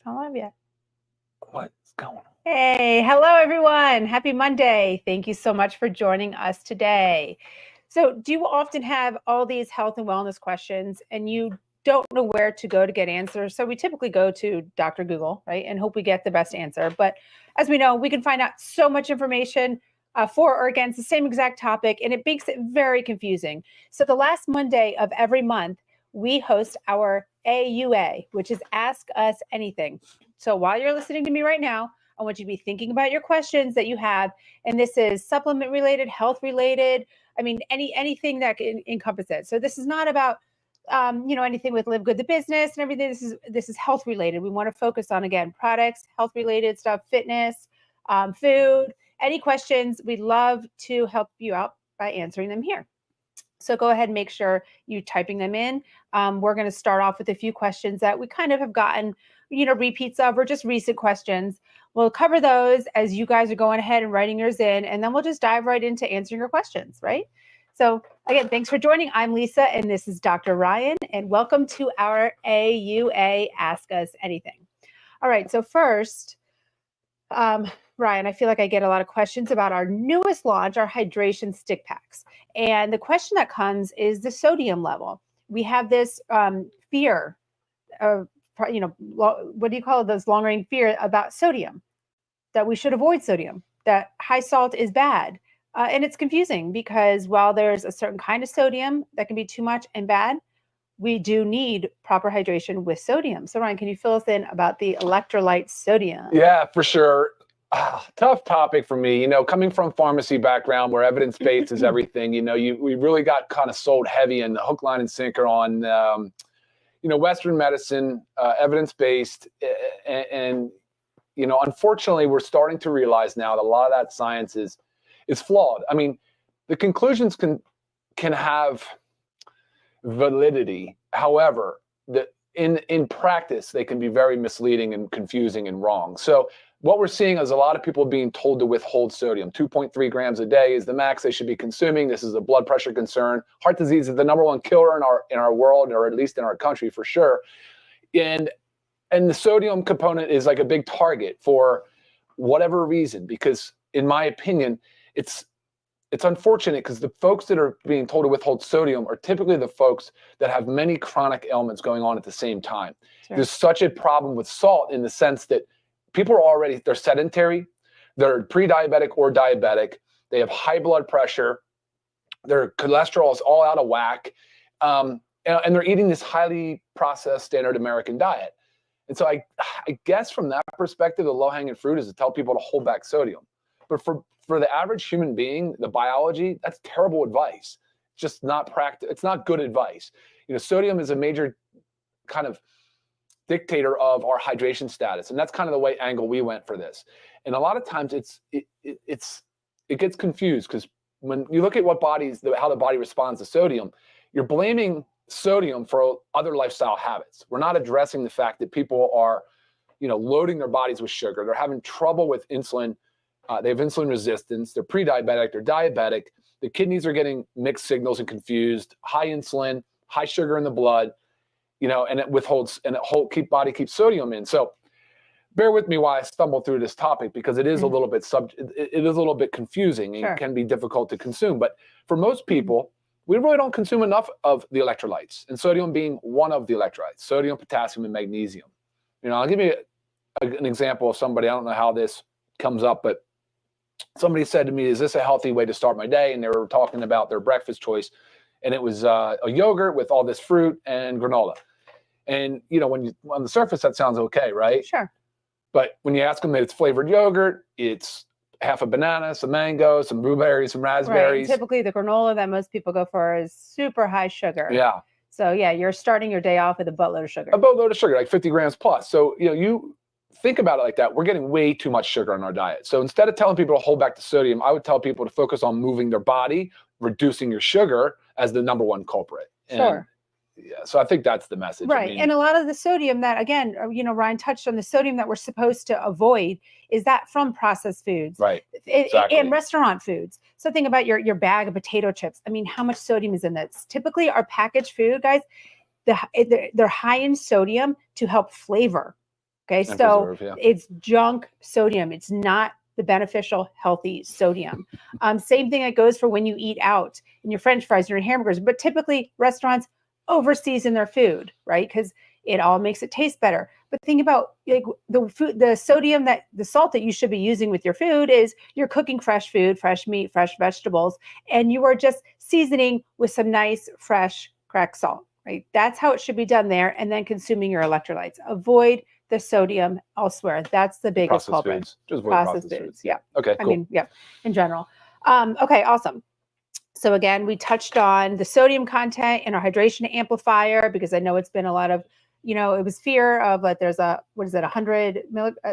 It's not live yet. What's going on? Hey, hello everyone. Happy Monday. Thank you so much for joining us today. So do you often have all these health and wellness questions and you don't know where to go to get answers? So we typically go to Dr. Google, right? And hope we get the best answer. But as we know, we can find out so much information for or against the same exact topic, and it makes it very confusing. So the last Monday of every month, we host our AUA, which is Ask Us Anything. So while you're listening to me right now, I want you to be thinking about your questions that you have. And this is supplement related, health related. I mean, anything that can encompass it. So this is not about, anything with LiveGood, the business and everything. This is health related. We want to focus on, again, products, health related stuff, fitness, food, any questions. We'd love to help you out by answering them here. So go ahead and make sure you're typing them in. We're going to start off with a few questions that we kind of have gotten, repeats of, or just recent questions. We'll cover those as you guys are going ahead and writing yours in, and then we'll just dive right into answering your questions, right? So again, thanks for joining. I'm Lisa, and this is Dr. Ryan, and welcome to our AUA Ask Us Anything. All right, so first, Ryan, I feel like I get a lot of questions about our newest launch, our hydration stick packs. And the question that comes is the sodium level. We have this fear of, what do you call it? This long range fear about sodium, that we should avoid sodium, that high salt is bad. And it's confusing because while there's a certain kind of sodium that can be too much and bad, we do need proper hydration with sodium. So Ryan, can you fill us in about the electrolyte sodium? Yeah, for sure. Tough topic for me, coming from pharmacy background where evidence-based is everything, we really got kind of sold heavy and hook, line, and sinker on, Western medicine, evidence-based. And unfortunately, we're starting to realize now that a lot of that science is flawed. I mean, the conclusions can have validity. However, in practice, they can be very misleading and confusing and wrong. So what we're seeing is a lot of people being told to withhold sodium. 2.3 grams a day is the max they should be consuming. This is a blood pressure concern. Heart disease is the #1 killer in our world, or at least in our country for sure. And the sodium component is like a big target for whatever reason, because in my opinion, it's unfortunate because the folks that are being told to withhold sodium are typically the folks that have many chronic ailments going on at the same time. Sure. There's such a problem with salt in the sense that people are they're sedentary, they're pre-diabetic or diabetic, they have high blood pressure, their cholesterol is all out of whack, and they're eating this highly processed standard American diet. And so I guess from that perspective, the low-hanging fruit is to tell people to hold back sodium. But for the average human being, the biology, that's terrible advice. Just not it's not good advice. Sodium is a major kind of dictator of our hydration status, and that's kind of the way angle we went for this. And a lot of times it gets confused because when you look at how the body responds to sodium, you're blaming sodium for other lifestyle habits. We're not addressing the fact that people are, loading their bodies with sugar. They're having trouble with insulin. They have insulin resistance. They're pre-diabetic. They're diabetic. The kidneys are getting mixed signals and confused. High insulin, high sugar in the blood. And it withholds, and body keeps sodium in. So bear with me while I stumble through this topic because it is a little bit it is a little bit confusing and can be difficult to consume. But for most people, we really don't consume enough of the electrolytes, and sodium being one of the electrolytes, sodium, potassium, and magnesium. I'll give you an example of somebody, I don't know how this comes up, but somebody said to me, is this a healthy way to start my day? And they were talking about their breakfast choice, and it was a yogurt with all this fruit and granola. And, on the surface, that sounds okay, right? Sure. But when you ask them that it's flavored yogurt, it's half a banana, some mango, some blueberries, some raspberries. Right. Typically, the granola that most people go for is super high sugar. Yeah. So, yeah, you're starting your day off with a boatload of sugar. A boatload of sugar, like 50 grams plus. So, you think about it like that. We're getting way too much sugar in our diet. So instead of telling people to hold back the sodium, I would tell people to focus on moving their body, reducing your sugar as the #1 culprit. Sure. Yeah, so I think that's the message. Right. I mean, and a lot of the sodium that, again, Ryan touched on, the sodium that we're supposed to avoid is that from processed foods. Right. Exactly. And restaurant foods. So think about your bag of potato chips. I mean, how much sodium is in this? Typically, our packaged food, guys, they're high in sodium to help flavor. Okay, And so preserve, yeah. it's junk sodium. It's not the beneficial, healthy sodium. Same thing that goes for when you eat out in your French fries or your hamburgers, but typically restaurants over-season their food, right? Because it all makes it taste better. But think about like the food, the sodium, that the salt that you should be using with your food is you're cooking fresh food, fresh meat, fresh vegetables, and you are just seasoning with some nice, fresh, cracked salt, right? That's how it should be done there. And then consuming your electrolytes. Avoid the sodium elsewhere. That's the biggest culprit. Foods. Just avoid Processed foods. Yeah. Okay, cool. I mean, yeah, in general. Okay, awesome. So again, we touched on the sodium content in our hydration amplifier, because I know it's been a lot of, it was fear of like there's a, what is it, 1,000 milligrams?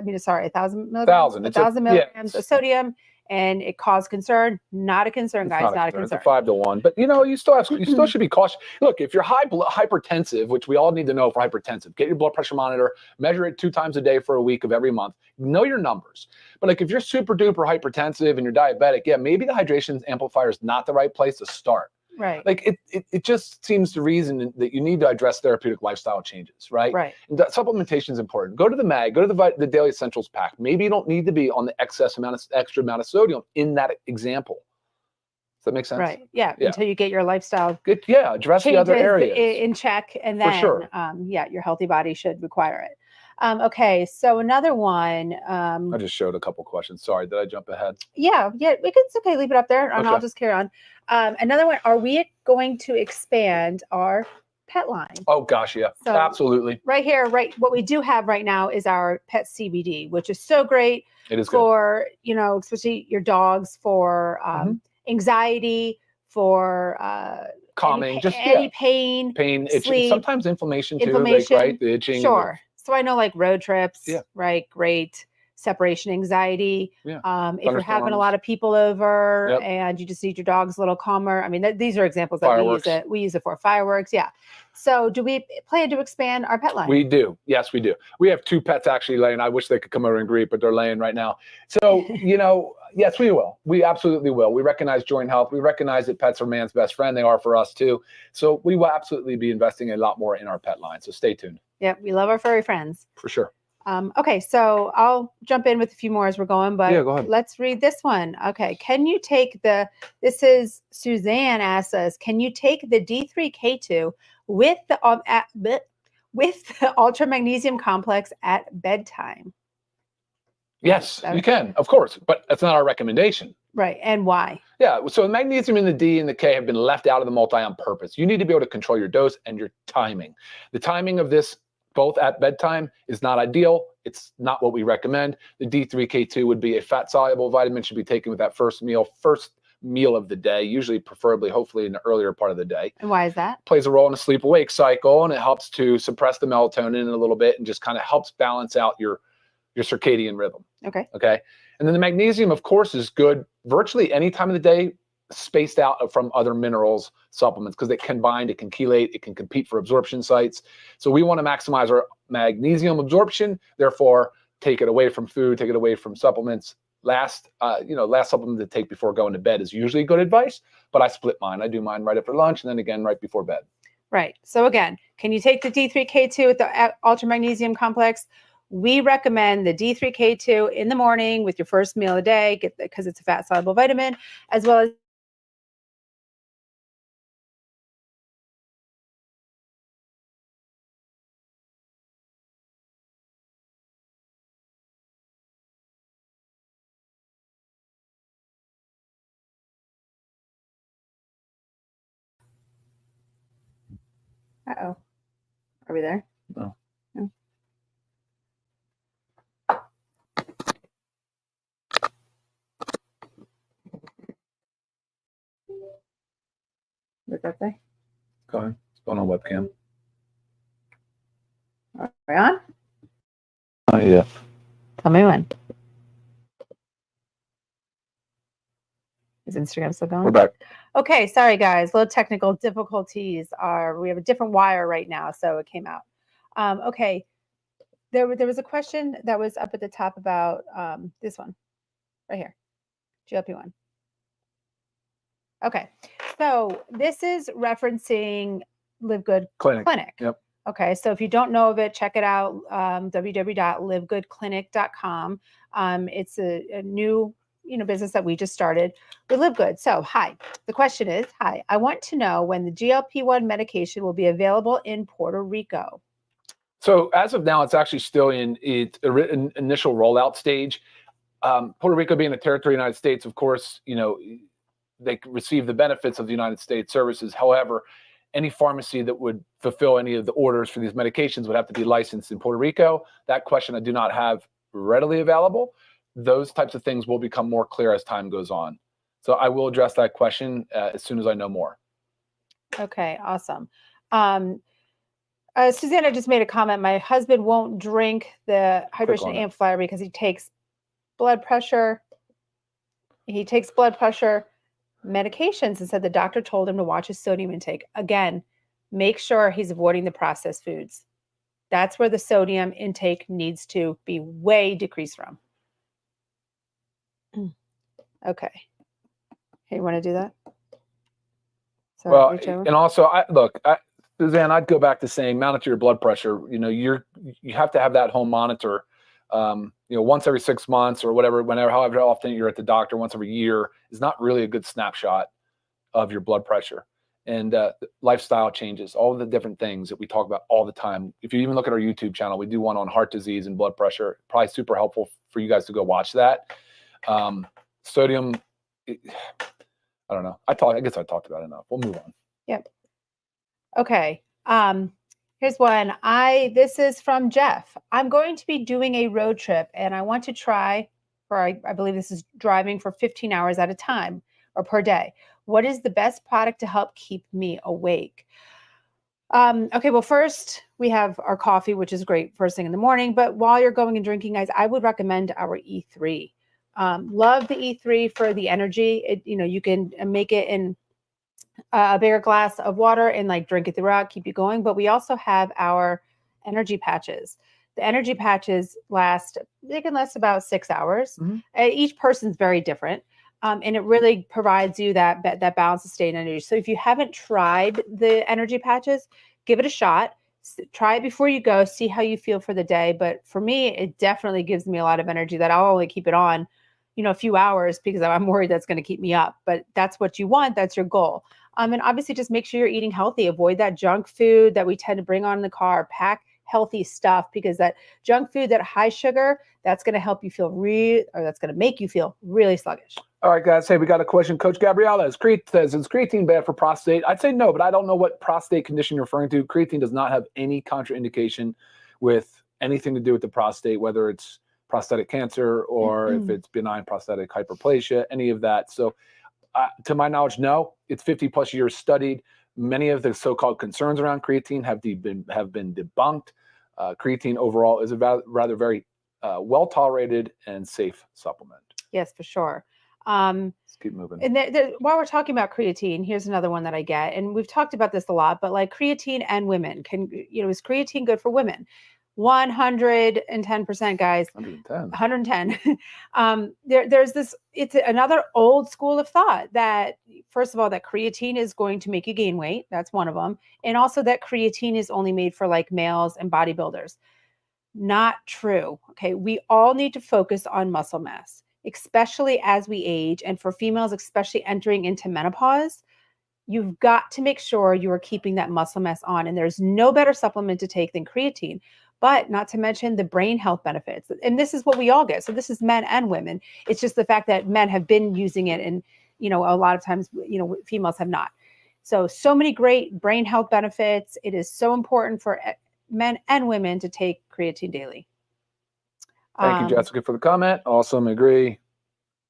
1,000 milligrams of sodium, and it caused concern. Not a concern, guys. Not a concern. It's a 5-to-1, but you still should be cautious. Look, if you're hypertensive, which we all need to know for hypertensive, get your blood pressure monitor, measure it 2 times a day for a week of every month. Know your numbers. But like if you're super duper hypertensive and you're diabetic, yeah, maybe the hydration amplifier is not the right place to start. Right. Like it just seems to reason that you need to address therapeutic lifestyle changes, right? Right. And supplementation is important. Go to the MAG, go to the Daily Essentials pack. Maybe you don't need to be on the extra amount of sodium in that example. Does that make sense? Right. Yeah. Until you get your lifestyle address the other areas in check, and then for sure. Your healthy body should require it. Okay, so another one. I just showed a couple questions. Sorry, did I jump ahead? Yeah, it's okay. Leave it up there, and I'll just carry on. Another one. Are we going to expand our pet line? Oh gosh, yeah, so absolutely. Right here, what we do have right now is our pet CBD, which is so great. It is for good. Especially your dogs, for anxiety, for calming, any pain, itching, sleep, sometimes inflammation too, like, right? The itching. Sure. So I know like road trips, right? Great. Separation anxiety. Yeah. If you're having a lot of people over and you just need your dogs a little calmer. I mean, these are examples that we use it for. Fireworks. Yeah. So do we plan to expand our pet line? We do. Yes, we do. We have 2 pets actually laying. I wish they could come over and greet, but they're laying right now. So, yes, we will. We absolutely will. We recognize joint health. We recognize that pets are man's best friend. They are for us too. So we will absolutely be investing a lot more in our pet line. So stay tuned. Yeah, we love our furry friends. For sure. Okay, so I'll jump in with a few more as we're going, but go ahead. Let's read this one. Okay, can you take this is Suzanne asks us, can you take the D3K2 with the ultra magnesium complex at bedtime? Yes, you can, of course, but that's not our recommendation. Right, and why? Yeah, so the magnesium and the D and the K have been left out of the multi on purpose. You need to be able to control your dose and your timing. The timing of this, both at bedtime, is not ideal. It's not what we recommend. The D3K2 would be a fat-soluble vitamin, should be taken with that first meal of the day, usually preferably, hopefully in the earlier part of the day. And why is that? Plays a role in the sleep-awake cycle, and it helps to suppress the melatonin a little bit and just kind of helps balance out your circadian rhythm. Okay. And then the magnesium, of course, is good virtually any time of the day, spaced out from other minerals supplements, because it can bind, it can chelate, it can compete for absorption sites. So we want to maximize our magnesium absorption. Therefore, take it away from food, take it away from supplements. Last supplement to take before going to bed is usually good advice, but I split mine. I do mine right after lunch and then again right before bed. Right. So again, can you take the D3K2 with the ultra magnesium complex? We recommend the D3K2 in the morning with your first meal a day, because it's a fat-soluble vitamin, as well as Uh-oh. Are we there? No. No. What's that say? Go ahead. It's going on webcam. Are we on? Yeah. Tell me when. Is Instagram still going? We're back. Okay, sorry guys. Little technical difficulties. We have a different wire right now, so it came out. Okay, there was a question that was up at the top about this one, right here, GLP-1. Okay, so this is referencing LiveGood Clinic. Yep. Okay, so if you don't know of it, check it out, www.livegoodclinic.com. It's a new business that we just started. We live good. So, hi. The question is, hi, I want to know when the GLP-1 medication will be available in Puerto Rico. So as of now, it's actually still in its initial rollout stage. Puerto Rico being a territory of the United States, of course, they receive the benefits of the United States services. However, any pharmacy that would fulfill any of the orders for these medications would have to be licensed in Puerto Rico. That question I do not have readily available. Those types of things will become more clear as time goes on. So I will address that question as soon as I know more. Okay, awesome. Susanna just made a comment. My husband won't drink the hydration amplifier because he takes blood pressure. He takes blood pressure medications and said the doctor told him to watch his sodium intake. Again, make sure he's avoiding the processed foods. That's where the sodium intake needs to be way decreased from. Okay. Hey, you want to do that? So well, and also, Suzanne, I'd go back to saying monitor your blood pressure. You have to have that home monitor. Once every 6 months or whatever, however often you're at the doctor, once every year is not really a good snapshot of your blood pressure. And lifestyle changes, all of the different things that we talk about all the time. If you even look at our YouTube channel, we do one on heart disease and blood pressure. Probably super helpful for you guys to go watch that. Sodium, I don't know. I guess I talked about it enough. We'll move on. Yep. Okay. Here's one. This is from Jeff. I'm going to be doing a road trip and I want to try I believe this is driving for 15 hours at a time or per day. What is the best product to help keep me awake? Okay, well, first we have our coffee, which is great first thing in the morning. But while you're going and drinking, guys, I would recommend our E3. Love the E3 for the energy. You can make it in a bigger glass of water and drink it throughout, keep you going. But we also have our energy patches. The energy patches they can last about 6 hours. Mm-hmm. Each person's very different. And it really provides you that balance of state energy. So if you haven't tried the energy patches, give it a shot. Try it before you go, see how you feel for the day. But for me, it definitely gives me a lot of energy that I'll only keep it on, a few hours because I'm worried that's going to keep me up. But that's what you want. That's your goal. And obviously just make sure you're eating healthy. Avoid that junk food that we tend to bring on in the car. Pack healthy stuff because that junk food, that high sugar, that's going to help you feel that's going to make you feel really sluggish. All right, guys. Hey, we got a question. Coach Gabriella says, is creatine bad for prostate? I'd say no, but I don't know what prostate condition you're referring to. Creatine does not have any contraindication with anything to do with the prostate, whether it's prostatic cancer or if it's benign prostatic hyperplasia, any of that. So to my knowledge, no. It's 50 plus years studied. Many of the so-called concerns around creatine have been debunked. Creatine overall is a rather very well-tolerated and safe supplement. Yes, for sure. Let's keep moving. And while we're talking about creatine, here's another one that I get, and we've talked about this a lot, but creatine and women is creatine good for women? 110%, guys. 110. There's this, it's another old school of thought that, first of all, that creatine is going to make you gain weight. That's one of them. And also that creatine is only made for males and bodybuilders. Not true. Okay. We all need to focus on muscle mass, especially as we age. And for females, especially entering into menopause, you've got to make sure you are keeping that muscle mass on. And there's no better supplement to take than creatine. But not to mention the brain health benefits. And this is what we all get. So this is men and women. It's just the fact that men have been using it and, a lot of times, females have not. So many great brain health benefits. It is so important for men and women to take creatine daily. Thank you, Jessica, for the comment. Awesome. Agree.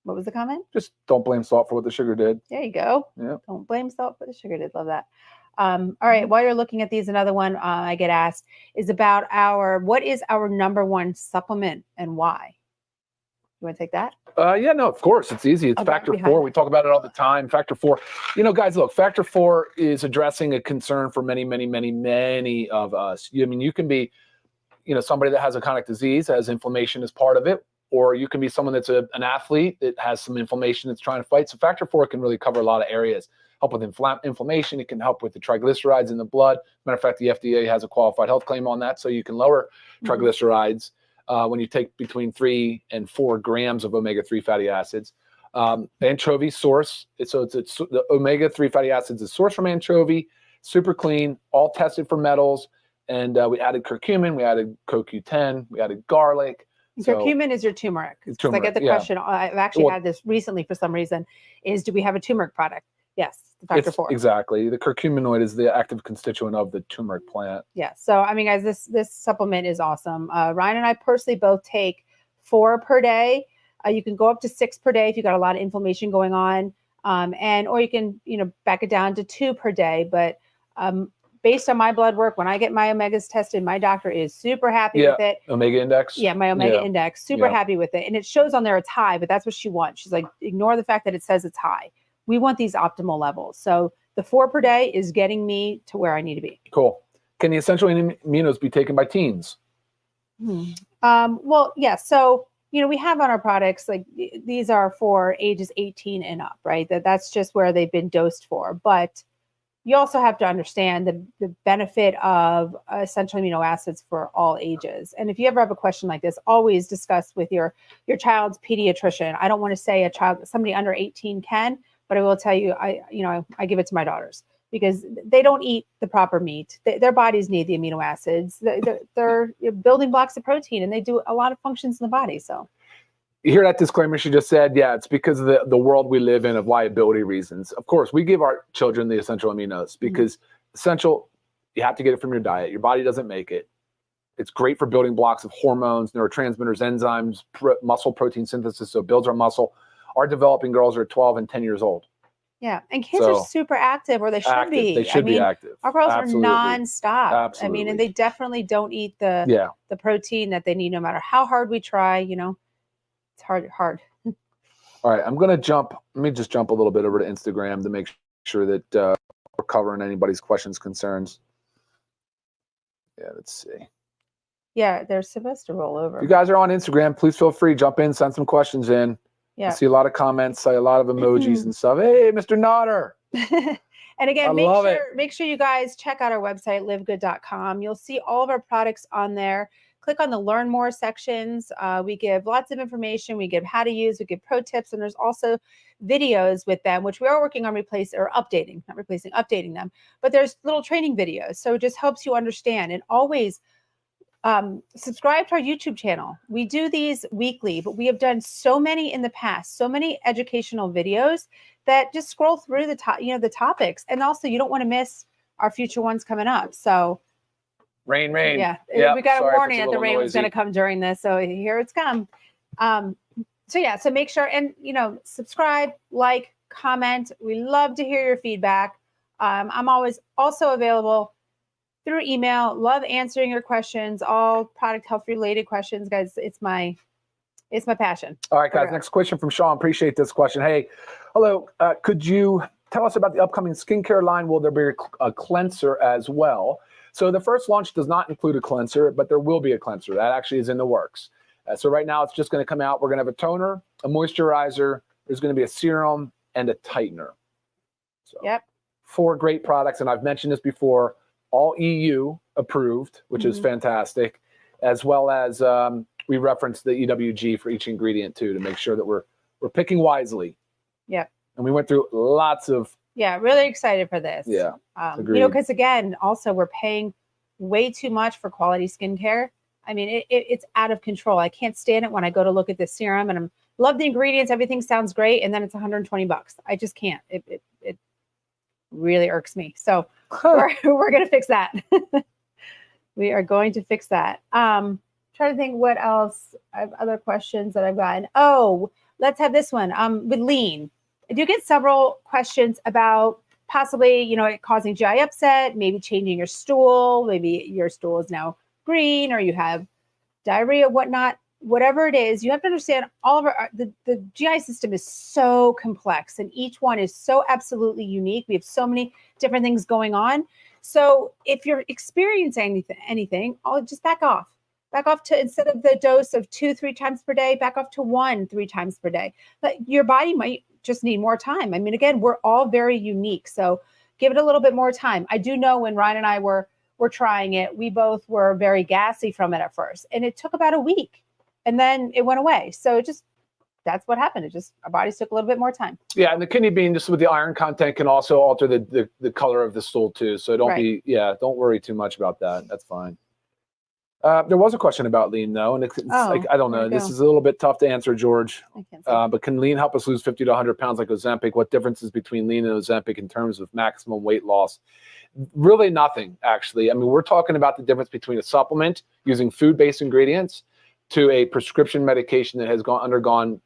What was the comment? Just don't blame salt for what the sugar did. There you go. Yep. Don't blame salt for the sugar did. Love that. All right. While you're looking at these, another one I get asked is about what is our number one supplement and why? You want to take that? Yeah, no, of course. It's easy. It's factor 4. We talk about it all the time. Factor 4. Guys, look, factor 4 is addressing a concern for many, many, many, many of us. You can be, somebody that has a chronic disease, has inflammation as part of it, or you can be someone that's an athlete that has some inflammation that's trying to fight. So factor 4 can really cover a lot of areas. help with inflammation. It can help with the triglycerides in the blood. Matter of fact, the FDA has a qualified health claim on that, so you can lower triglycerides when you take between 3 and 4 grams of omega-3 fatty acids. Anchovy source, so it's the omega-3 fatty acids is sourced from anchovy, super clean, all tested for metals. And we added curcumin, we added CoQ10, we added garlic. Curcumin is your turmeric. I get the question. I've actually had this recently for some reason. Is do we have a turmeric product? Yes, factor 4. Exactly. The curcuminoid is the active constituent of the turmeric plant. Yeah. So I mean, guys, this supplement is awesome. Ryan and I personally both take 4 per day. You can go up to 6 per day if you've got a lot of inflammation going on, or you can back it down to 2 per day. But based on my blood work, when I get my omegas tested, my doctor is super happy with it. Omega index? Yeah, my omega index, super happy with it. And it shows on there it's high, but that's what she wants. She's like, ignore the fact that it says it's high. We want these optimal levels. So the 4 per day is getting me to where I need to be. Cool. Can the essential aminos be taken by teens? Well, yeah. So, we have on our products, like these are for ages 18 and up, right? That's just where they've been dosed for. But you also have to understand the benefit of essential amino acids for all ages. And if you ever have a question like this, always discuss with your child's pediatrician. I don't want to say somebody under 18 can, but I will tell you, I give it to my daughters because they don't eat the proper meat. Their bodies need the amino acids. They're building blocks of protein, and they do a lot of functions in the body. So. You hear that disclaimer she just said? Yeah, it's because of the world we live in of liability reasons. Of course, we give our children the essential aminos because essential, you have to get it from your diet. Your body doesn't make it. It's great for building blocks of hormones, neurotransmitters, enzymes, muscle protein synthesis, so it builds our muscle. Our developing girls are 12 and 10 years old. Yeah, and kids are super active, or they should be. They should be active. Our girls are nonstop. Absolutely. I mean, and they definitely don't eat the protein that they need, no matter how hard we try. It's hard. All right, I'm going to jump. Let me just jump a little bit over to Instagram to make sure that we're covering anybody's questions, concerns. Yeah, let's see. Yeah, they're supposed to roll over. If you guys are on Instagram, please feel free. Jump in, send some questions in. Yeah. I see a lot of comments, a lot of emojis and stuff. Hey, Mr. Nodder. And again, make sure you guys check out our website, livegood.com. You'll see all of our products on there. Click on the Learn More sections. We give lots of information. We give how to use. We give pro tips. And there's also videos with them, which we are working on updating them. But there's little training videos. So it just helps you understand. And always subscribe to our YouTube channel. We do these weekly, but we have done so many in the past, so many educational videos that just scroll through the topics. And also you don't want to miss our future ones coming up. So Rain. Yeah. We got a warning that the rain was going to come during this. So here it's come. So make sure and, subscribe, like, comment. We love to hear your feedback. I'm always also available through email. Love answering your questions, all product health related questions, guys. It's my passion. All right, guys. Next question from Sean. Appreciate this question. Hey, hello. Could you tell us about the upcoming skincare line? Will there be a cleanser as well? So the first launch does not include a cleanser, but there will be a cleanser. That actually is in the works. So right now it's just going to come out. We're going to have a toner, a moisturizer. There's going to be a serum and a tightener. So 4 great products. And I've mentioned this before, all EU approved, which is fantastic, as well as we referenced the EWG for each ingredient too, to make sure that we're picking wisely. Yeah. And we went through lots of. Yeah, really excited for this. Yeah, because again, also we're paying way too much for quality skincare. I mean, it's out of control. I can't stand it when I go to look at the serum and love the ingredients. Everything sounds great, and then it's $120. I just can't. It really irks me. So we're gonna fix that. We are going to fix that. Trying to think what else. I have other questions that I've gotten. Oh, let's have this one. With lean. I do get several questions about possibly, it causing GI upset, maybe changing your stool, maybe your stool is now green or you have diarrhea, whatnot, whatever it is. You have to understand all of the GI system is so complex and each one is so absolutely unique. We have so many different things going on. So if you're experiencing anything, I'll just back off. Back off to, instead of the dose of 2-3 times per day, back off to 1-3 times per day. But your body might just need more time. I mean, again, we're all very unique. So give it a little bit more time. I do know when Ryan and I were trying it, we both were very gassy from it at first. And it took about a week and then it went away. So that's what happened. It just, our bodies took a little bit more time. Yeah, and the kidney bean, just with the iron content, can also alter the color of the stool too. So don't worry too much about that. That's fine. There was a question about lean though, and it's like, I don't know. This is a little bit tough to answer, George. But can lean help us lose 50 to 100 pounds like Ozempic? What differences between lean and Ozempic in terms of maximum weight loss? Really nothing, actually. I mean, we're talking about the difference between a supplement using food-based ingredients to a prescription medication that has undergone,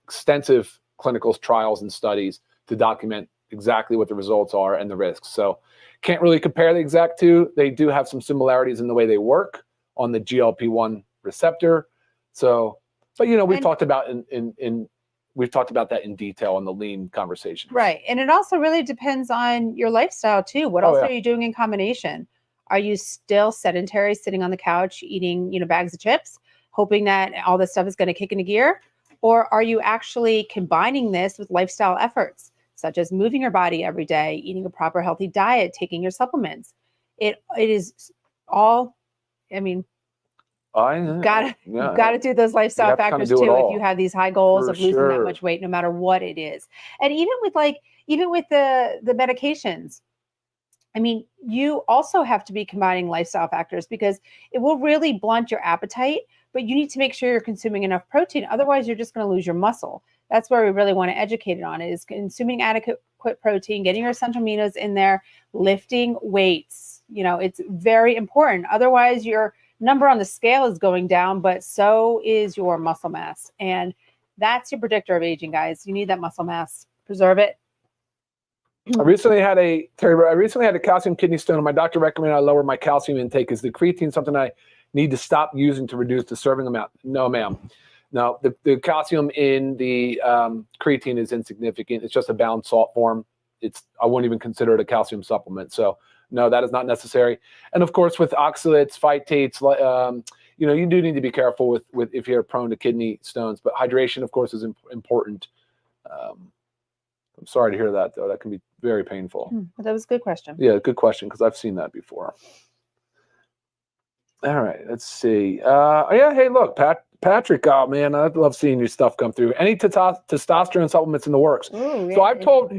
extensive clinical trials and studies to document exactly what the results are and the risks. So can't really compare the exact two. They do have some similarities in the way they work on the GLP-1 receptor. So, but we've talked about we've talked about that in detail in the lean conversation. Right. And it also really depends on your lifestyle too. What else are you doing in combination? Are you still sedentary, sitting on the couch, eating, bags of chips, hoping that all this stuff is going to kick into gear? Or are you actually combining this with lifestyle efforts, such as moving your body every day, eating a proper healthy diet, taking your supplements? It is all, gotta do those lifestyle factors too if you have these high goals of losing that much weight, no matter what it is. And even with the medications, you also have to be combining lifestyle factors because it will really blunt your appetite, but you need to make sure you're consuming enough protein. Otherwise, you're just going to lose your muscle. That's where we really want to educate it on, is consuming adequate protein, getting your essential aminos in there, lifting weights. It's very important. Otherwise, your number on the scale is going down, but so is your muscle mass. And that's your predictor of aging, guys. You need that muscle mass. Preserve it. I recently had a calcium kidney stone, and my doctor recommended I lower my calcium intake. Is the creatine something I need to stop using to reduce the serving amount? No, ma'am. No, the calcium in the creatine is insignificant. It's just a bound salt form. I wouldn't even consider it a calcium supplement. So no, that is not necessary. And of course, with oxalates, phytates, you do need to be careful with if you're prone to kidney stones. But hydration, of course, is important. I'm sorry to hear that, though. That can be very painful. That was a good question. Yeah, good question, because I've seen that before. All right, let's see. Hey, look, Patrick, oh man, I love seeing your stuff come through. Any testosterone supplements in the works? Ooh, yeah. So I've told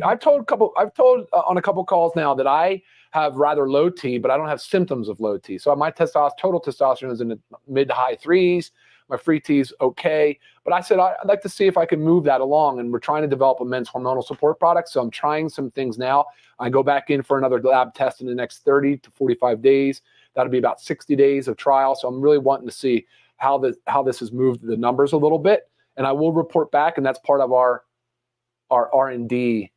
on a couple calls now that I have rather low T, but I don't have symptoms of low T. So my total testosterone is in the mid to high 3s. My free T is okay. But I said, I'd like to see if I can move that along. And we're trying to develop a men's hormonal support product. So I'm trying some things now. I go back in for another lab test in the next 30 to 45 days. That'll be about 60 days of trial. So I'm really wanting to see how this has moved the numbers a little bit. And I will report back. And that's part of our R&D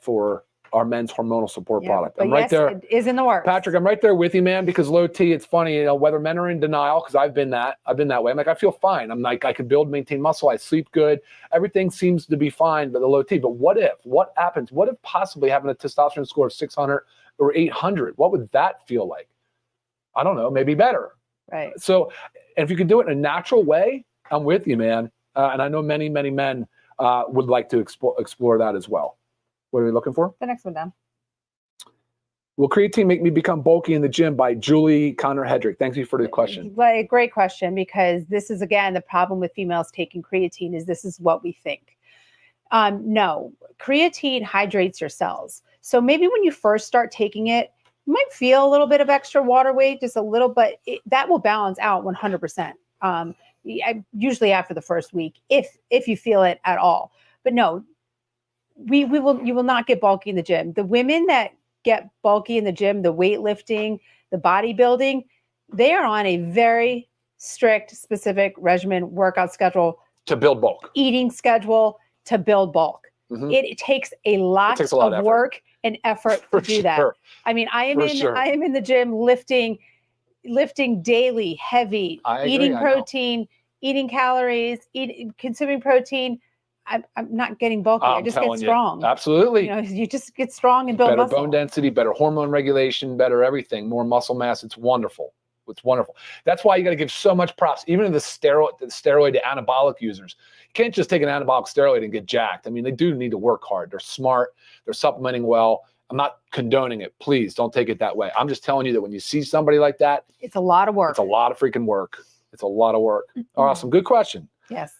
for our men's hormonal support product. I'm right there. It is in the works. Patrick, I'm right there with you, man, because low T, it's funny, whether men are in denial, because I've been that way. I'm like, I feel fine. I'm like, I can maintain muscle. I sleep good. Everything seems to be fine, but the low T. But what happens? What if possibly having a testosterone score of 600 or 800? What would that feel like? I don't know, maybe better. Right. So, and if you can do it in a natural way, I'm with you, man. And I know many, many men would like to explore that as well. What are we looking for? The next one down. Will creatine make me become bulky in the gym? By Julie Connor Hedrick. Thank you for the question. Great question, because this is, again, the problem with females taking creatine is this is what we think. No, creatine hydrates your cells. So maybe when you first start taking it, you might feel a little bit of extra water weight, just a little, but that will balance out 100%. Usually after the first week, if you feel it at all. But no, you will not get bulky in the gym. The women that get bulky in the gym, the weightlifting, the bodybuilding, they are on a very strict, specific regimen, workout schedule to build bulk, eating schedule to build bulk. Mm-hmm. It takes a lot of work and effort to do that. I mean, I am in the gym lifting daily, heavy, eating protein, eating calories, consuming protein. I'm not getting bulky. I just get strong. Absolutely. You just get strong and build muscle. Better bone density, better hormone regulation, better everything, more muscle mass. It's wonderful. It's wonderful. That's why you got to give so much props, even to the steroid to anabolic users. You can't just take an anabolic steroid and get jacked. I mean, they do need to work hard. They're smart. They're supplementing well. I'm not condoning it. Please don't take it that way. I'm just telling you that when you see somebody like that, it's a lot of work. It's a lot of freaking work. It's a lot of work. Awesome. Good question. Yes.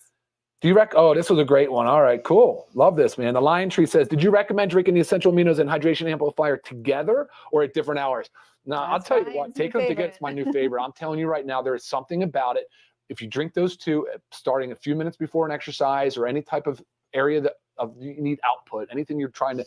Do you oh, this was a great one. All right, cool. Love this, man. The Lion Tree says, did you recommend drinking the essential aminos and hydration amplifier together or at different hours? Now, I'll tell you what, take them together. It's my new favorite. I'm telling you right now, there is something about it. If you drink those two, starting a few minutes before an exercise or any type of area that you need output, anything you're trying to,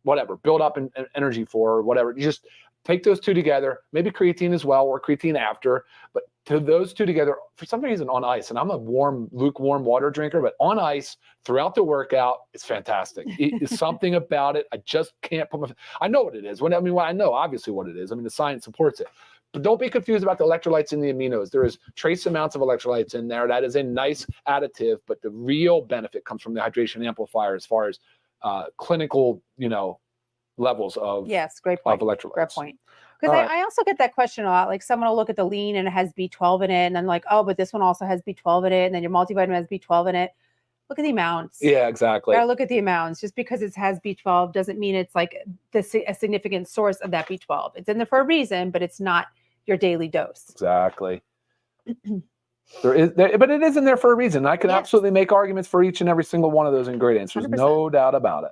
whatever, build up an energy for or whatever, you just take those two together, maybe creatine as well or creatine after, but to those two together, for some reason on ice, and I'm a lukewarm water drinker, but on ice throughout the workout, it's fantastic. It's something about it. I just can't put I know what it is. I know obviously what it is. I mean, the science supports it. But don't be confused about the electrolytes in the aminos. There is trace amounts of electrolytes in there. That is a nice additive, but the real benefit comes from the hydration amplifier as far as clinical, levels of great point. Of electrolytes. Great point. Because I also get that question a lot. Like someone will look at the lean and it has B12 in it, and then like, oh, but this one also has B12 in it, and then your multivitamin has B12 in it. Look at the amounts. Yeah, exactly. You gotta look at the amounts. Just because it has B12 doesn't mean it's like a significant source of that B12. It's in there for a reason, but it's not your daily dose. Exactly. But it is in there for a reason. I can absolutely make arguments for each and every single one of those ingredients. There's 100%. No doubt about it.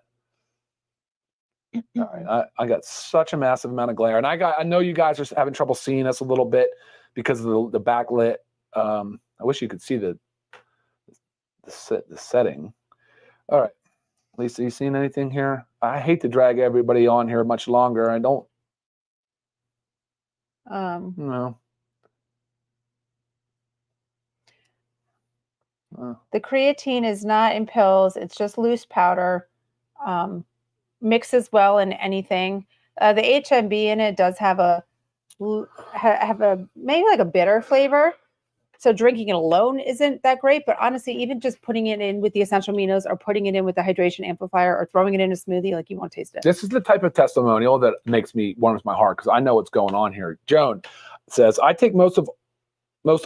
All right, I got such a massive amount of glare, and I know you guys are having trouble seeing us a little bit because of the backlit. I wish you could see the setting. All right, Lisa, you seen anything here? I hate to drag everybody on here much longer. I don't. No. The creatine is not in pills. It's just loose powder. Mixes well in anything. The HMB in it does have a maybe like a bitter flavor. So drinking it alone isn't that great, but honestly, even just putting it in with the essential aminos or putting it in with the hydration amplifier or throwing it in a smoothie, like you won't taste it. This is the type of testimonial that warms my heart because I know what's going on here. Joan says, I take most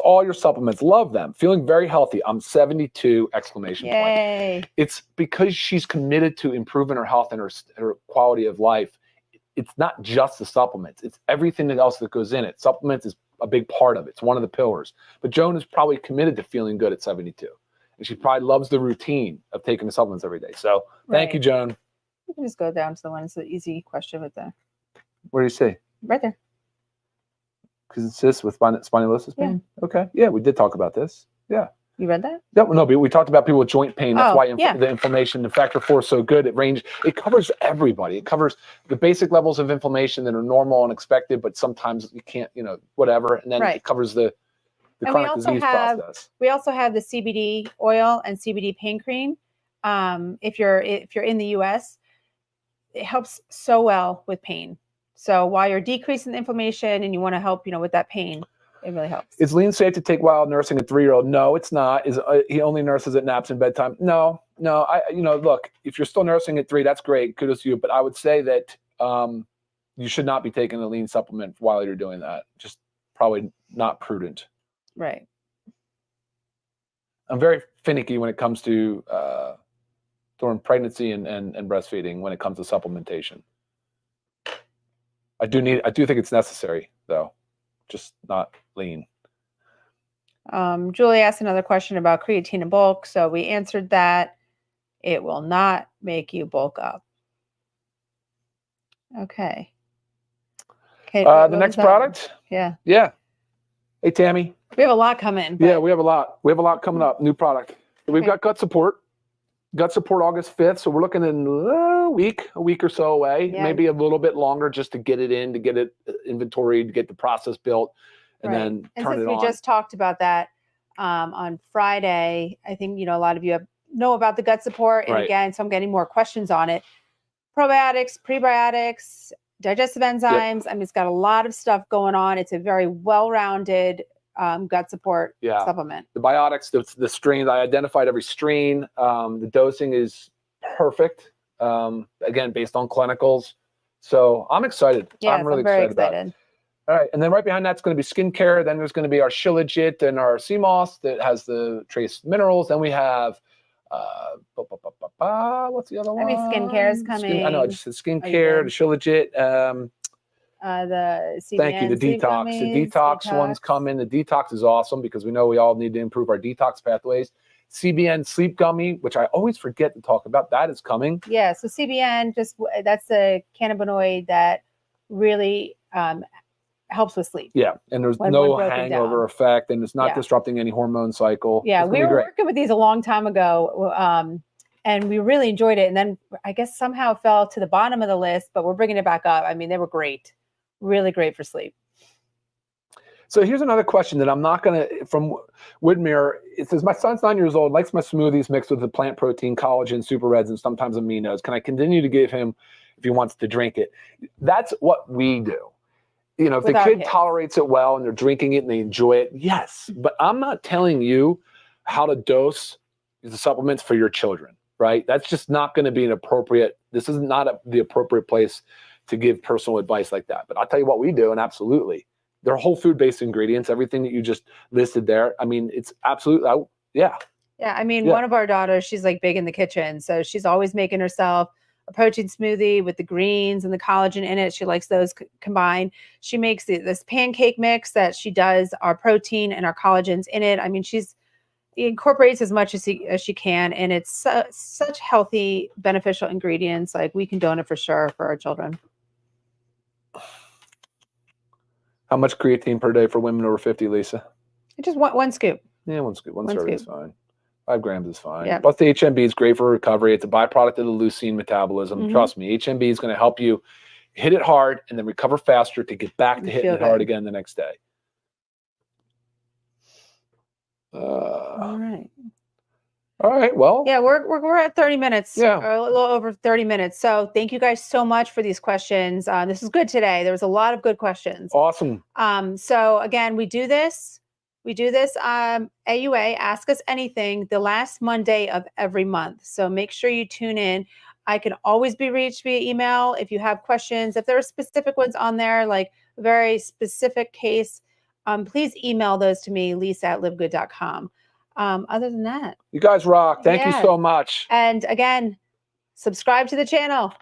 all your supplements, love them, feeling very healthy. I'm 72, exclamation Yay. point. It's because she's committed to improving her health and her quality of life. It's not just the supplements. It's everything else that goes in it. Supplements is a big part of it. It's one of the pillars. But Joan is probably committed to feeling good at 72. And she probably loves the routine of taking the supplements every day. So thank you, Joan. You can just go down to the one. It's an easy question with the. Where do you see? Right there. Because it's this with spondylosis pain? Yeah. Okay. Yeah, we did talk about this. Yeah. You read that? No, but we talked about people with joint pain. That's why the inflammation, the factor 4 is so good. It covers everybody. It covers the basic levels of inflammation that are normal and expected, but sometimes you can't, whatever. And then it covers the chronic disease process. We also have the CBD oil and CBD pain cream. If you're in the US, it helps so well with pain. So while you're decreasing the inflammation and you want to help, with that pain, it really helps. Is lean safe to take while nursing a 3-year-old? No, it's not. He only nurses at naps and bedtime? No. Look, if you're still nursing at 3, that's great. Kudos to you. But I would say that you should not be taking a lean supplement while you're doing that. Just probably not prudent. Right. I'm very finicky when it comes to during pregnancy and breastfeeding when it comes to supplementation. I do think it's necessary though, just not lean. Julie asked another question about creatine in bulk. So we answered that. It will not make you bulk up. Okay. The next product? Yeah. Yeah. Hey, Tammy. We have a lot coming. Yeah, we have a lot. We have a lot coming up. New product. We've got gut support. Gut support August 5th. So we're looking in a week or so away, maybe a little bit longer just to get it in, to get it inventoried, to get the process built, and then turn it on. We just talked about that on Friday. I think, a lot of you know about the gut support. And again, so I'm getting more questions on it. Probiotics, prebiotics, digestive enzymes. I mean, it's got a lot of stuff going on. It's a very well-rounded gut support supplement. The biotics, the strains, I identified every strain. The dosing is perfect. Again, based on clinicals. So I'm excited. Yeah, I'm really very excited. All right, and then right behind that's going to be skincare. Then there's going to be our Shilajit and our sea moss that has the trace minerals. Then we have, what's the other one? I mean, skincare is coming. I know, I just said skincare, the Shilajit. The CBN Thank you, the sleep detox. gummies, The detox ones come in. The detox is awesome because we know we all need to improve our detox pathways. CBN sleep gummy, which I always forget to talk about, that is coming. Yeah, so CBN, that's a cannabinoid that really helps with sleep. Yeah, and there's no hangover effect, and it's not disrupting any hormone cycle. Yeah, we were working with these a long time ago, and we really enjoyed it. And then I guess somehow it fell to the bottom of the list, but we're bringing it back up. I mean, they were great, really great for sleep. So here's another question that I'm not going to, from Whitmere. It says, my son's 9 years old, likes my smoothies mixed with the plant protein, collagen, super reds, and sometimes aminos. Can I continue to give him if he wants to drink it? That's what we do. You know, if the kid tolerates it well and they're drinking it and they enjoy it, yes. But I'm not telling you how to dose the supplements for your children, right? That's just not going to be this is not the appropriate place to give personal advice like that. But I'll tell you what we do, and absolutely. They're whole food-based ingredients, everything that you just listed there. I mean, it's absolutely, yeah. Yeah, I mean, one of our daughters, she's like big in the kitchen. So she's always making herself a protein smoothie with the greens and the collagen in it. She likes those combined. She makes this pancake mix that she does our protein and our collagens in it. I mean, she incorporates as much as she can, and it's such healthy, beneficial ingredients. Like, we condone it for sure for our children. How much creatine per day for women over 50, Lisa? Just one scoop. Yeah, one scoop. One serving is fine. 5 grams is fine. Yeah. Plus the HMB is great for recovery. It's a byproduct of the leucine metabolism. Trust me, HMB is going to help you hit it hard and then recover faster to get back to hitting it hard again the next day. All right. All right. Well. Yeah, we're at 30 minutes. Yeah. Or a little over 30 minutes. So thank you guys so much for these questions. This is good today. There was a lot of good questions. Awesome. So again, we do this. AUA, Ask Us Anything, the last Monday of every month. So make sure you tune in. I can always be reached via email if you have questions. If there are specific ones on there, like a very specific case, please email those to me, lisa@livegood.com. Other than that, you guys rock. Thank you so much. And again, subscribe to the channel,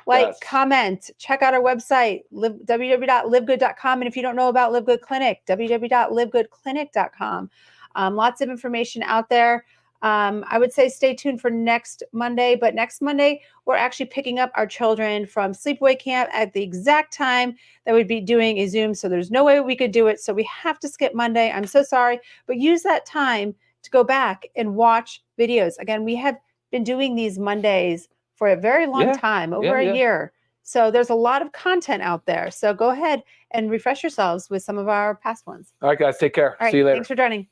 comment, check out our website, www.livegood.com. And if you don't know about LiveGood Clinic, www.livegoodclinic.com. Lots of information out there. I would say stay tuned for next Monday, but next Monday, we're actually picking up our children from sleepaway camp at the exact time that we'd be doing a Zoom. So there's no way we could do it. So we have to skip Monday. I'm so sorry, but use that time to go back and watch videos. Again, we have been doing these Mondays for a very long time, over a year. So there's a lot of content out there. So go ahead and refresh yourselves with some of our past ones. All right, guys, take care. See you later. Thanks for joining.